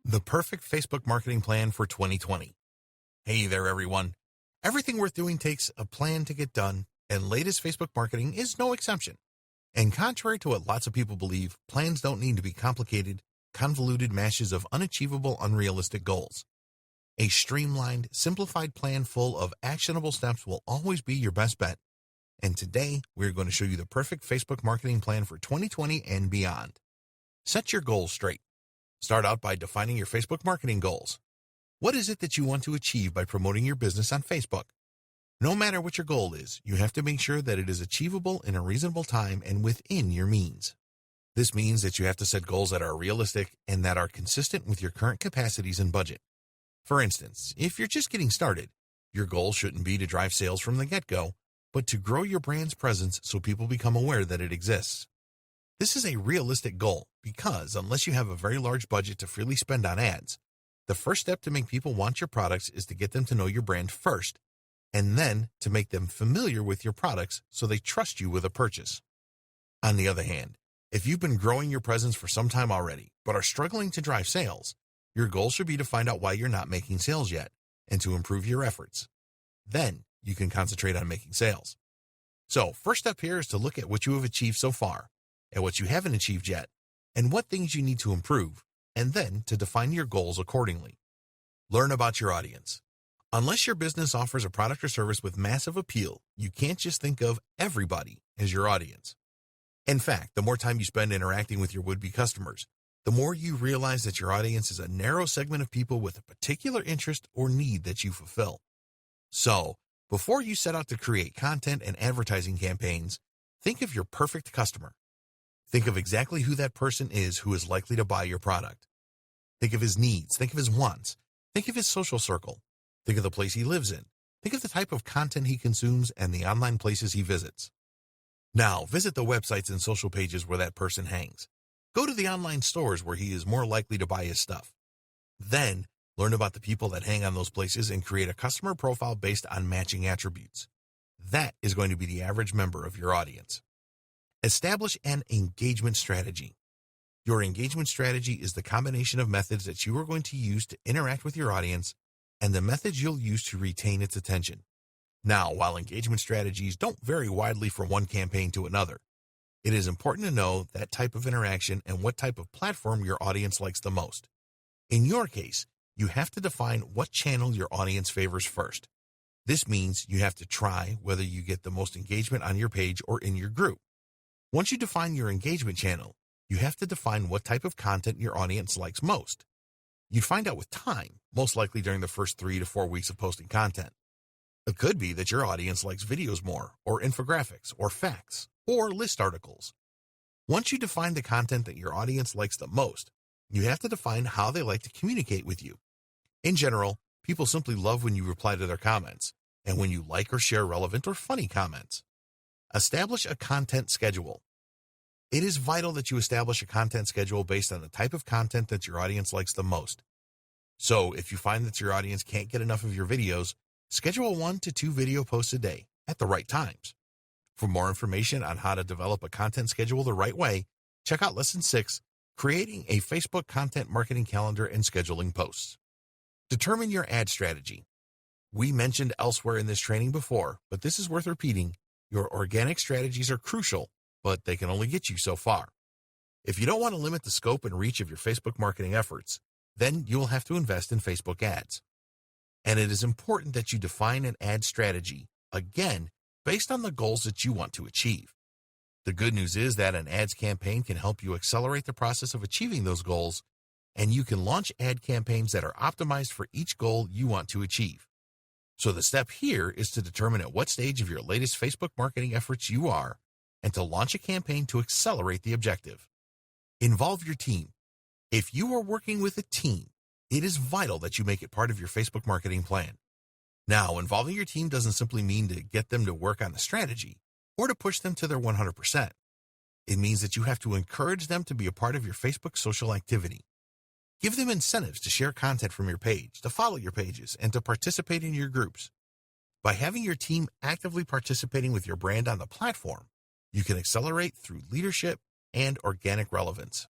The perfect Facebook marketing plan for 2020. Hey there, everyone. Everything worth doing takes a plan to get done, and latest Facebook marketing is no exception. And contrary to what lots of people believe, plans don't need to be complicated, convoluted mashes of unachievable, unrealistic goals. A streamlined, simplified plan full of actionable steps will always be your best bet. And today, we're going to show you the perfect Facebook marketing plan for 2020 and beyond. Set your goals straight. Start out by defining your Facebook marketing goals. What is it that you want to achieve by promoting your business on Facebook? No matter what your goal is, you have to make sure that it is achievable in a reasonable time and within your means. This means that you have to set goals that are realistic and that are consistent with your current capacities and budget. For instance, if you're just getting started, your goal shouldn't be to drive sales from the get-go, but to grow your brand's presence so people become aware that it exists. This is a realistic goal because unless you have a very large budget to freely spend on ads, the first step to make people want your products is to get them to know your brand first, and then to make them familiar with your products so they trust you with a purchase. On the other hand, if you've been growing your presence for some time already, but are struggling to drive sales, your goal should be to find out why you're not making sales yet and to improve your efforts. Then you can concentrate on making sales. So, first step here is to look at what you have achieved so far, and what you haven't achieved yet, and what things you need to improve, and then to define your goals accordingly. Learn about your audience. Unless your business offers a product or service with massive appeal, you can't just think of everybody as your audience. In fact, the more time you spend interacting with your would-be customers, the more you realize that your audience is a narrow segment of people with a particular interest or need that you fulfill. So, before you set out to create content and advertising campaigns, think of your perfect customer. Think of exactly who that person is who is likely to buy your product. Think of his needs. Think of his wants. Think of his social circle. Think of the place he lives in. Think of the type of content he consumes and the online places he visits. Now, visit the websites and social pages where that person hangs. Go to the online stores where he is more likely to buy his stuff. Then, learn about the people that hang on those places and create a customer profile based on matching attributes. That is going to be the average member of your audience. Establish an engagement strategy. Your engagement strategy is the combination of methods that you are going to use to interact with your audience and the methods you'll use to retain its attention. Now, while engagement strategies don't vary widely from one campaign to another, it is important to know that type of interaction and what type of platform your audience likes the most. In your case, you have to define what channel your audience favors first. This means you have to try whether you get the most engagement on your page or in your group. Once you define your engagement channel, you have to define what type of content your audience likes most. You'd find out with time, most likely during the first 3 to 4 weeks of posting content. It could be that your audience likes videos more, or infographics, or facts, or list articles. Once you define the content that your audience likes the most, you have to define how they like to communicate with you. In general, people simply love when you reply to their comments, and when you like or share relevant or funny comments. Establish a content schedule. It is vital that you establish a content schedule based on the type of content that your audience likes the most. So, if you find that your audience can't get enough of your videos, schedule 1 to 2 video posts a day at the right times. For more information on how to develop a content schedule the right way, check out Lesson 6, Creating a Facebook Content Marketing Calendar and Scheduling Posts. Determine your ad strategy. We mentioned elsewhere in this training before, but this is worth repeating. Your organic strategies are crucial, but they can only get you so far. If you don't want to limit the scope and reach of your Facebook marketing efforts, then you will have to invest in Facebook ads. And it is important that you define an ad strategy, again, based on the goals that you want to achieve. The good news is that an ads campaign can help you accelerate the process of achieving those goals, and you can launch ad campaigns that are optimized for each goal you want to achieve. So the step here is to determine at what stage of your latest Facebook marketing efforts you are, and to launch a campaign to accelerate the objective. Involve your team. If you are working with a team, it is vital that you make it part of your Facebook marketing plan. Now, involving your team doesn't simply mean to get them to work on the strategy or to push them to their 100%. It means that you have to encourage them to be a part of your Facebook social activity. Give them incentives to share content from your page, to follow your pages, and to participate in your groups. By having your team actively participating with your brand on the platform, you can accelerate through leadership and organic relevance.